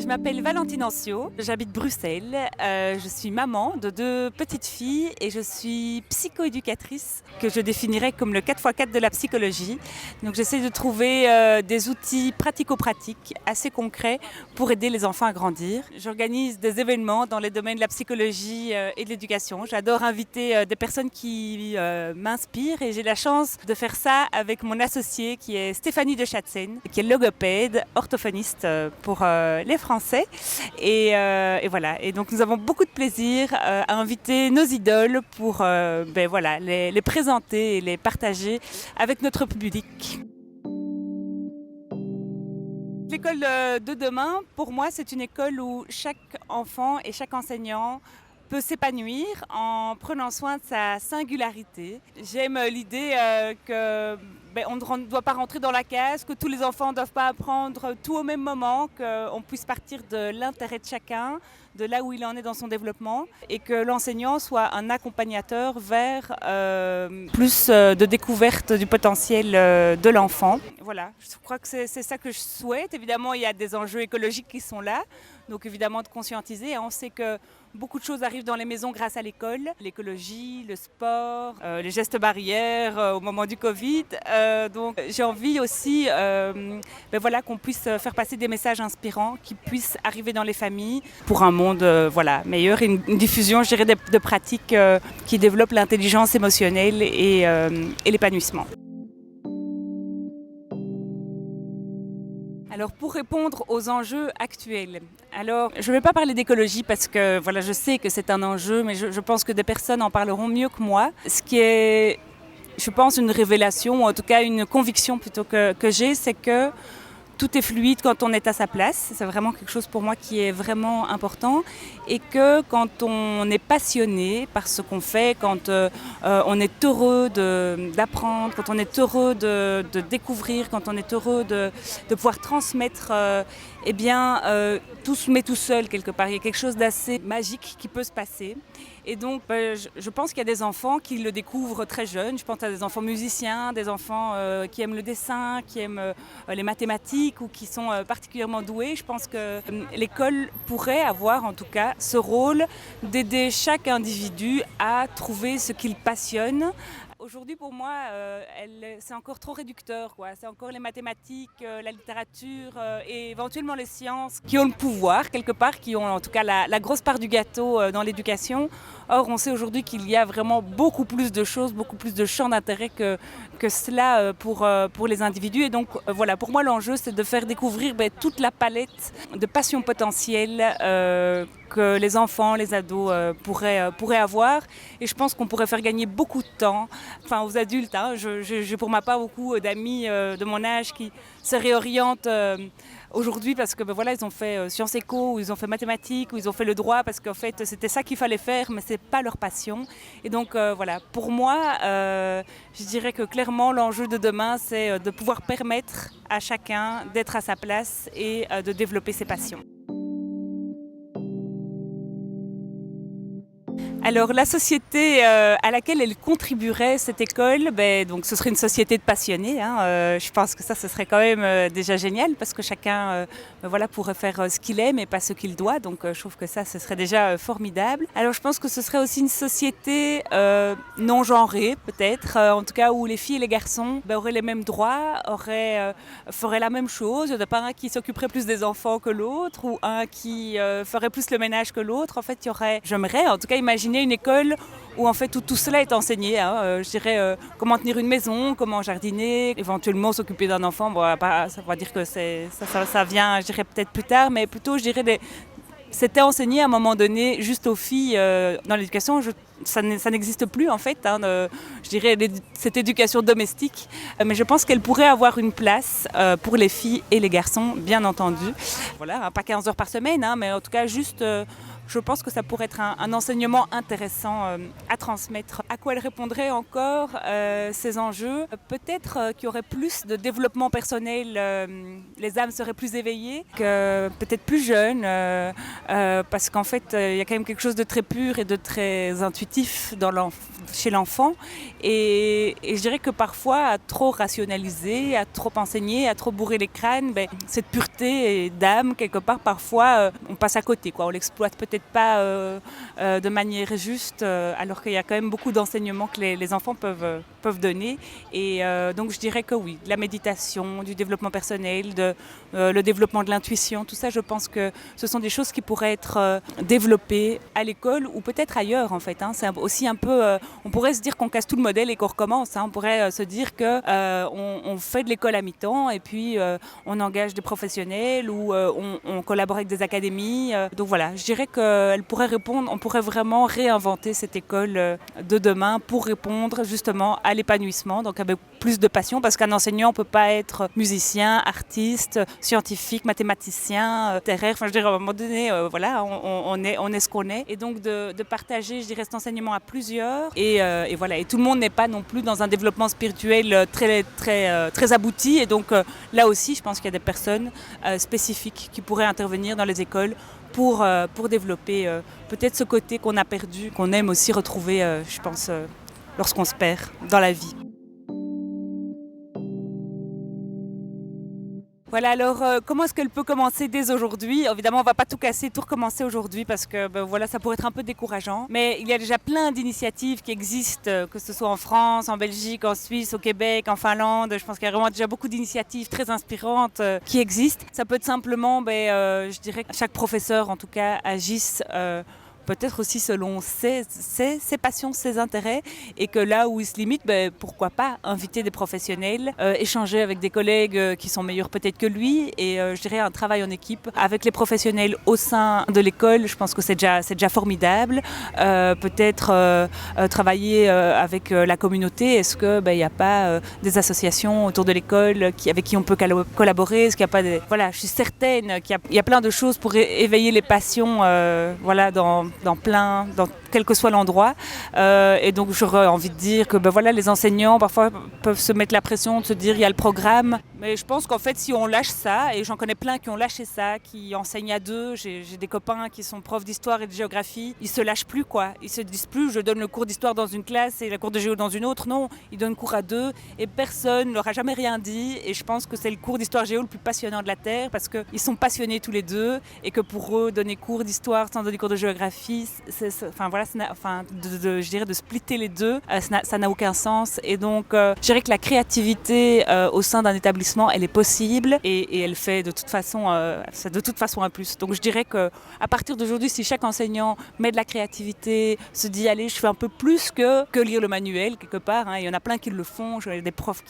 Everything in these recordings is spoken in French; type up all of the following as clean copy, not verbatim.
Je m'appelle Valentine Ancio, j'habite Bruxelles, je suis maman de 2 petites filles et je suis psychoéducatrice que je définirais comme le 4x4 de la psychologie. Donc j'essaie de trouver des outils pratico-pratiques assez concrets pour aider les enfants à grandir. J'organise des événements dans les domaines de la psychologie et de l'éducation. J'adore inviter des personnes qui m'inspirent et j'ai la chance de faire ça avec mon associée qui est Stéphanie de Chatzen, qui est logopède, orthophoniste pour les Français. Et voilà. Et donc nous avons beaucoup de plaisir à inviter nos idoles pour les présenter et les partager avec notre public. L'école de demain, pour moi, c'est une école où chaque enfant et chaque enseignant peut s'épanouir en prenant soin de sa singularité. J'aime l'idée on ne doit pas rentrer dans la case, que tous les enfants ne doivent pas apprendre tout au même moment, qu'on puisse partir de l'intérêt de chacun, de là où il en est dans son développement, et que l'enseignant soit un accompagnateur vers plus de découverte du potentiel de l'enfant. Voilà, je crois que c'est ça que je souhaite. Évidemment, il y a des enjeux écologiques qui sont là, donc évidemment de conscientiser. On sait que beaucoup de choses arrivent dans les maisons grâce à l'école, l'écologie, le sport, les gestes barrières au moment du Covid. Donc j'ai envie aussi qu'on puisse faire passer des messages inspirants qui puissent arriver dans les familles pour un monde meilleur et une diffusion, je dirais, de pratiques qui développent l'intelligence émotionnelle et l'épanouissement. Alors pour répondre aux enjeux actuels, je ne vais pas parler d'écologie parce que je sais que c'est un enjeu, mais je pense que des personnes en parleront mieux que moi. Ce qui est, je pense, une révélation, ou en tout cas une conviction plutôt que j'ai, c'est que tout est fluide quand on est à sa place. C'est vraiment quelque chose pour moi qui est vraiment important. Et que quand on est passionné par ce qu'on fait, quand on est heureux d'apprendre, quand on est heureux de découvrir, quand on est heureux de pouvoir transmettre, tout se met tout seul quelque part. Il y a quelque chose d'assez magique qui peut se passer. Et donc, je pense qu'il y a des enfants qui le découvrent très jeunes. Je pense à des enfants musiciens, des enfants qui aiment le dessin, qui aiment les mathématiques ou qui sont particulièrement doués. Je pense que l'école pourrait avoir en tout cas ce rôle d'aider chaque individu à trouver ce qu'il passionne. Aujourd'hui, pour moi, c'est encore trop réducteur, quoi. C'est encore les mathématiques, la littérature et éventuellement les sciences qui ont le pouvoir, quelque part, qui ont en tout cas la grosse part du gâteau dans l'éducation. Or, on sait aujourd'hui qu'il y a vraiment beaucoup plus de choses, beaucoup plus de champs d'intérêt que cela pour les individus. Et donc, pour moi, l'enjeu, c'est de faire découvrir toute la palette de passions potentielles que les enfants, les ados pourraient avoir. Et je pense qu'on pourrait faire gagner beaucoup de temps aux adultes. J'ai pour ma part beaucoup d'amis de mon âge qui se réorientent aujourd'hui parce que ils ont fait sciences éco, ou ils ont fait mathématiques, ou ils ont fait le droit parce qu'en fait c'était ça qu'il fallait faire, mais c'est pas leur passion. Et donc pour moi, je dirais que clairement l'enjeu de demain, c'est de pouvoir permettre à chacun d'être à sa place et de développer ses passions. Alors la société à laquelle elle contribuerait, cette école, donc ce serait une société de passionnés. Je pense que ça, ce serait quand même déjà génial parce que chacun pourrait faire ce qu'il aime et pas ce qu'il doit. Donc je trouve que ça, ce serait déjà formidable. Alors je pense que ce serait aussi une société non genrée peut-être, en tout cas où les filles et les garçons auraient les mêmes droits, feraient la même chose. Il n'y en a pas un qui s'occuperait plus des enfants que l'autre ou un qui ferait plus le ménage que l'autre. En fait, j'aimerais en tout cas imaginer une école où en fait où tout cela est enseigné. Je dirais comment tenir une maison, comment jardiner, éventuellement s'occuper d'un enfant. Ça va dire que ça vient, je dirais peut-être plus tard, mais plutôt je dirais c'était enseigné à un moment donné juste aux filles dans l'éducation. Ça n'existe plus en fait, je dirais cette éducation domestique, mais je pense qu'elle pourrait avoir une place pour les filles et les garçons, bien entendu. Pas 15 heures par semaine, mais en tout cas juste, je pense que ça pourrait être un enseignement intéressant à transmettre. À quoi elle répondrait encore ces enjeux? Peut-être qu'il y aurait plus de développement personnel, les âmes seraient plus éveillées, que peut-être plus jeunes, parce qu'en fait il y a quand même quelque chose de très pur et de très intuitif positif chez l'enfant. Et je dirais que parfois, à trop rationaliser, à trop enseigner, à trop bourrer les crânes, cette pureté d'âme, quelque part, parfois, on passe à côté, quoi. On l'exploite peut-être pas de manière juste, alors qu'il y a quand même beaucoup d'enseignements que les enfants peuvent donner. Et donc, je dirais que oui, de la méditation, du développement personnel, le développement de l'intuition, tout ça, je pense que ce sont des choses qui pourraient être développées à l'école ou peut-être ailleurs, en fait. C'est aussi un peu... on pourrait se dire qu'on casse tout le modèle et qu'on recommence. On pourrait se dire qu'on fait de l'école à mi-temps et puis on engage des professionnels ou on collabore avec des académies. Donc voilà, je dirais qu'elle pourrait répondre, on pourrait vraiment réinventer cette école de demain pour répondre justement à l'épanouissement, donc avec plus de passion, parce qu'un enseignant ne peut pas être musicien, artiste, scientifique, mathématicien, littéraire. Enfin, je dirais, à un moment donné, voilà, on est ce qu'on est. Et donc de partager, je dirais, cet enseignement à plusieurs. Et voilà, et tout le monde n'est pas non plus dans un développement spirituel très abouti. Et donc là aussi, je pense qu'il y a des personnes spécifiques qui pourraient intervenir dans les écoles pour développer peut-être ce côté qu'on a perdu, qu'on aime aussi retrouver, je pense, lorsqu'on se perd dans la vie. Voilà, alors comment est-ce qu'elle peut commencer dès aujourd'hui ? Évidemment, on ne va pas tout casser, tout recommencer aujourd'hui parce que voilà, ça pourrait être un peu décourageant. Mais il y a déjà plein d'initiatives qui existent, que ce soit en France, en Belgique, en Suisse, au Québec, en Finlande. Je pense qu'il y a vraiment déjà beaucoup d'initiatives très inspirantes qui existent. Ça peut être simplement, je dirais que chaque professeur, en tout cas, agisse peut-être aussi selon ses passions, ses intérêts, et que là où il se limite, pourquoi pas inviter des professionnels, échanger avec des collègues qui sont meilleurs peut-être que lui, et je dirais un travail en équipe avec les professionnels au sein de l'école. Je pense que c'est déjà formidable. Peut-être travailler avec la communauté. Est-ce que il n'y a pas des associations autour de l'école avec qui on peut collaborer? Est-ce qu'il n'y a pas voilà, je suis certaine qu'il y a plein de choses pour éveiller les passions, voilà, dans quel que soit l'endroit. Et donc j'aurais envie de dire que voilà, les enseignants parfois peuvent se mettre la pression de se dire il y a le programme. Mais je pense qu'en fait si on lâche ça, et j'en connais plein qui ont lâché ça, qui enseignent à deux, j'ai des copains qui sont profs d'histoire et de géographie, ils se lâchent plus, quoi. Ils se disent plus je donne le cours d'histoire dans une classe et le cours de géo dans une autre. Non, ils donnent cours à deux et personne ne leur a jamais rien dit. Et je pense que c'est le cours d'histoire géo le plus passionnant de la Terre parce qu'ils sont passionnés tous les deux et que pour eux donner cours d'histoire sans donner cours de géographie, voilà, je dirais de splitter les deux, ça n'a aucun sens. Et donc je dirais que la créativité au sein d'un établissement, elle est possible et elle fait de toute façon un plus. Donc je dirais que à partir d'aujourd'hui, si chaque enseignant met de la créativité, se dit allez, je fais un peu plus que lire le manuel quelque part. Il y en a plein qui le font. J'ai des profs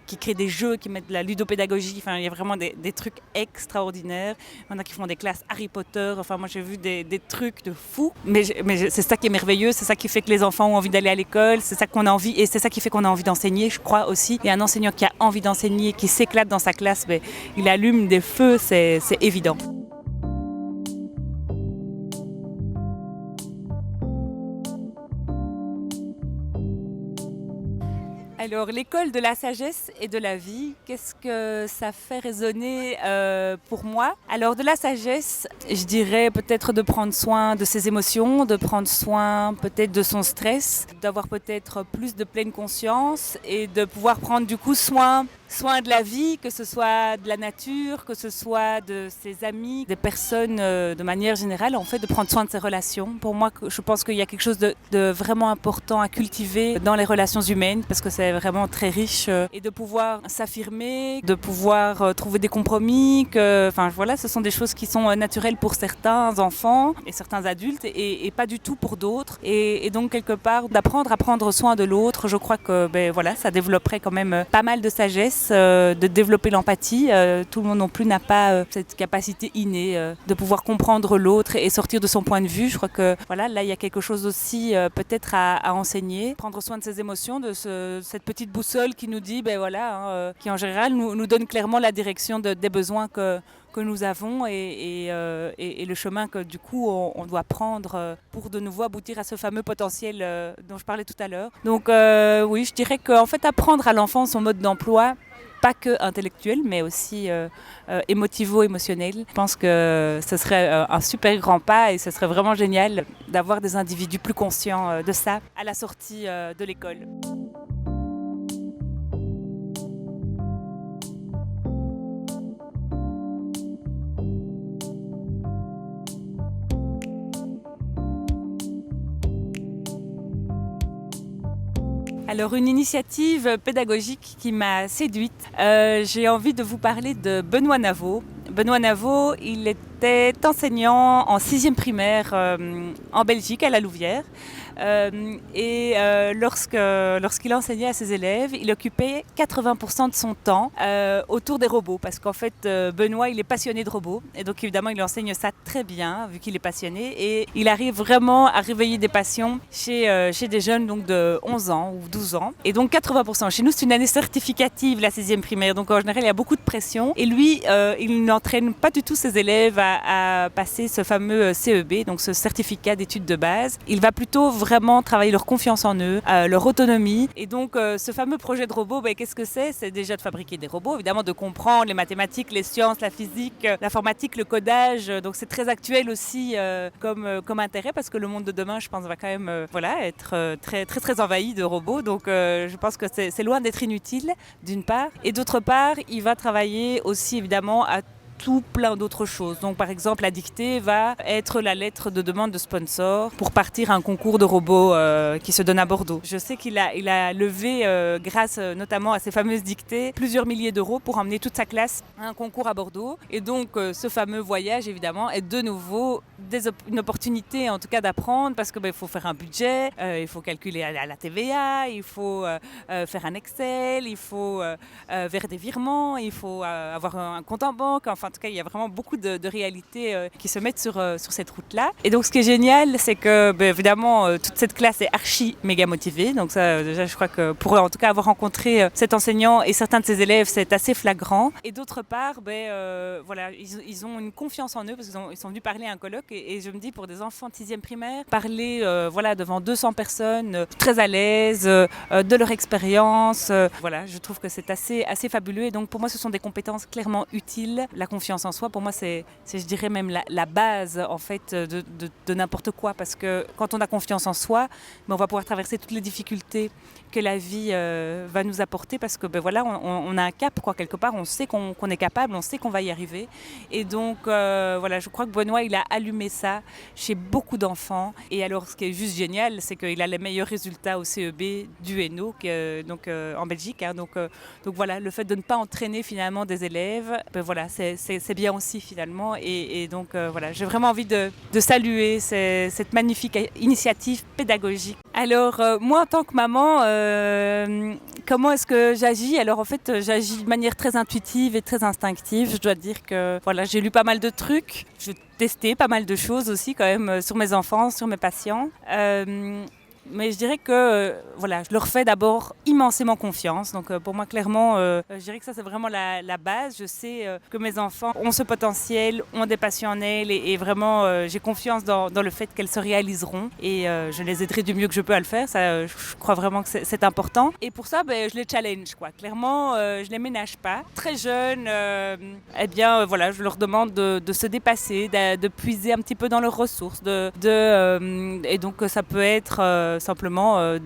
qui créent des jeux, qui mettent de la ludopédagogie. Enfin, il y a vraiment des trucs extraordinaires. Il y en a qui font des classes Harry Potter. Enfin, moi j'ai vu des trucs de fou. Mais c'est ça qui est merveilleux, c'est ça qui fait que les enfants ont envie d'aller à l'école, c'est ça qu'on a envie, et c'est ça qui fait qu'on a envie d'enseigner, je crois aussi. Et un enseignant qui a envie d'enseigner, qui s'éclate dans sa classe, il allume des feux, c'est évident. Alors, l'école de la sagesse et de la vie, qu'est-ce que ça fait résonner pour moi ? Alors, de la sagesse, je dirais peut-être de prendre soin de ses émotions, de prendre soin peut-être de son stress, d'avoir peut-être plus de pleine conscience et de pouvoir prendre du coup soin de la vie, que ce soit de la nature, que ce soit de ses amis, des personnes de manière générale, en fait, de prendre soin de ses relations. Pour moi, je pense qu'il y a quelque chose de vraiment important à cultiver dans les relations humaines, parce que c'est vraiment très riche, et de pouvoir s'affirmer, de pouvoir trouver des compromis, enfin voilà, ce sont des choses qui sont naturelles pour certains enfants et certains adultes et pas du tout pour d'autres. Et donc quelque part, d'apprendre à prendre soin de l'autre, je crois que voilà, ça développerait quand même pas mal de sagesse, de développer l'empathie. Tout le monde non plus n'a pas cette capacité innée de pouvoir comprendre l'autre et sortir de son point de vue. Je crois que voilà, là il y a quelque chose aussi peut-être à enseigner, prendre soin de ses émotions, de cette petite boussole qui nous dit, qui en général nous donne clairement la direction des besoins que nous avons et le chemin que du coup on doit prendre pour de nouveau aboutir à ce fameux potentiel dont je parlais tout à l'heure. Donc oui, je dirais qu'en fait apprendre à l'enfant son mode d'emploi, pas que intellectuel, mais aussi émotivo-émotionnel. Je pense que ce serait un super grand pas et ce serait vraiment génial d'avoir des individus plus conscients de ça à la sortie de l'école. Alors une initiative pédagogique qui m'a séduite, j'ai envie de vous parler de Benoît Naveau. Benoît Naveau, il était enseignant en 6e primaire en Belgique, à la Louvière. Lorsqu'il enseignait à ses élèves, il occupait 80% de son temps autour des robots. Parce qu'en fait, Benoît, il est passionné de robots. Et donc évidemment, il enseigne ça très bien, vu qu'il est passionné. Et il arrive vraiment à réveiller des passions chez des jeunes donc, de 11 ans ou 12 ans. Et donc 80%. Chez nous, c'est une année certificative, la 6e primaire. Donc en général, il y a beaucoup de pression. Et lui, il n'entraîne pas du tout ses élèves à passer ce fameux CEB, donc ce certificat d'études de base. Il va plutôt vraiment travailler leur confiance en eux, leur autonomie. Et donc ce fameux projet de robot, qu'est-ce que c'est ? C'est déjà de fabriquer des robots, évidemment de comprendre les mathématiques, les sciences, la physique, l'informatique, le codage. Donc c'est très actuel aussi comme intérêt parce que le monde de demain, je pense, va quand même être très, très, très envahi de robots. Donc je pense que c'est loin d'être inutile, d'une part. Et d'autre part, il va travailler aussi évidemment à tout plein d'autres choses. Donc par exemple, la dictée va être la lettre de demande de sponsor pour partir à un concours de robots qui se donne à Bordeaux. Je sais qu'il a levé, grâce notamment à ces fameuses dictées, plusieurs milliers d'euros pour emmener toute sa classe à un concours à Bordeaux. Et donc ce fameux voyage, évidemment, est de nouveau une opportunité en tout cas d'apprendre parce qu'il faut faire un budget, il faut calculer la TVA, il faut faire un Excel, il faut faire des virements, il faut avoir un compte en banque. Enfin, en tout cas, il y a vraiment beaucoup de réalités qui se mettent sur cette route-là. Et donc, ce qui est génial, c'est que, évidemment, toute cette classe est archi méga motivée. Donc ça, déjà, je crois que pour en tout cas avoir rencontré cet enseignant et certains de ses élèves, c'est assez flagrant. Et d'autre part, voilà, ils ont une confiance en eux parce qu'ils sont venus parler à un colloque. Et je me dis, pour des enfants de 6e primaire, parler voilà, devant 200 personnes, très à l'aise, de leur expérience. Voilà, je trouve que c'est assez fabuleux. Et donc, pour moi, ce sont des compétences clairement utiles. La confiance en soi, pour moi, c'est je dirais même la base en fait de n'importe quoi, parce que quand on a confiance en soi, on va pouvoir traverser toutes les difficultés que la vie va nous apporter, parce que voilà, on a un cap quoi, quelque part, on sait qu'on est capable, on sait qu'on va y arriver. Et donc voilà, je crois que Benoît, il a allumé ça chez beaucoup d'enfants. Et alors, ce qui est juste génial, c'est qu'il a les meilleurs résultats au CEB du Hainaut, donc en Belgique. Hein, donc voilà, le fait de ne pas entraîner finalement des élèves, voilà, c'est bien aussi finalement. Et donc voilà, j'ai vraiment envie de saluer cette magnifique initiative pédagogique. Alors moi, en tant que maman, comment est-ce que j'agis ? Alors en fait, j'agis de manière très intuitive et très instinctive. Je dois dire que voilà, j'ai lu pas mal de trucs, j'ai testé pas mal de choses aussi quand même sur mes enfants, sur mes patients. Mais je dirais que voilà, je leur fais d'abord immensément confiance. Donc pour moi, clairement, je dirais que ça, c'est vraiment la base. Je sais que mes enfants ont ce potentiel, ont des passions en elles et vraiment, j'ai confiance dans le fait qu'elles se réaliseront. Et je les aiderai du mieux que je peux à le faire. Ça, je crois vraiment que c'est important. Et pour ça, je les challenge, quoi. Clairement, je les ménage pas. Très jeunes, eh bien, voilà, je leur demande de se dépasser, de puiser un petit peu dans leurs ressources. Et donc, ça peut être simplement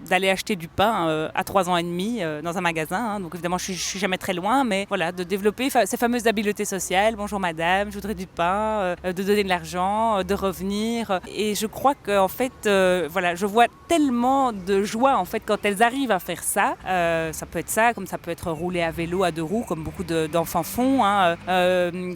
d'aller acheter du pain à 3 ans et demi dans un magasin. Hein. Donc évidemment, je suis jamais très loin, mais voilà, de développer ces fameuses habiletés sociales. Bonjour madame, je voudrais du pain, de donner de l'argent, de revenir. Et je crois qu'en fait, voilà, je vois tellement de joie en fait quand elles arrivent à faire ça. Ça peut être ça, comme ça peut être rouler à vélo à 2 roues, comme beaucoup d'enfants font. Hein.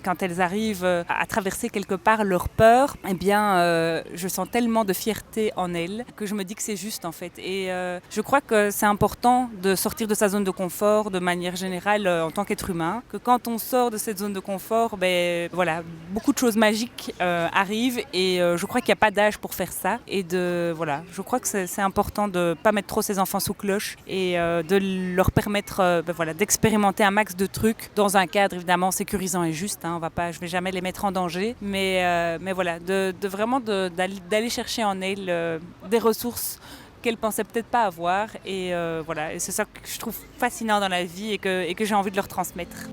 Quand elles arrivent à traverser quelque part leur peur, eh bien, je sens tellement de fierté en elles que je me dis que c'est juste en fait. Et je crois que c'est important de sortir de sa zone de confort de manière générale en tant qu'être humain, que quand on sort de cette zone de confort, voilà, beaucoup de choses magiques arrivent et je crois qu'il n'y a pas d'âge pour faire ça. Et voilà, je crois que c'est important de ne pas mettre trop ses enfants sous cloche et de leur permettre voilà, d'expérimenter un max de trucs dans un cadre évidemment sécurisant et juste. Hein, je ne vais jamais les mettre en danger, mais voilà, vraiment d'aller chercher en elles des ressources qu'elles pensaient peut-être pas avoir. Et voilà, et c'est ça que je trouve fascinant dans la vie et que j'ai envie de leur transmettre.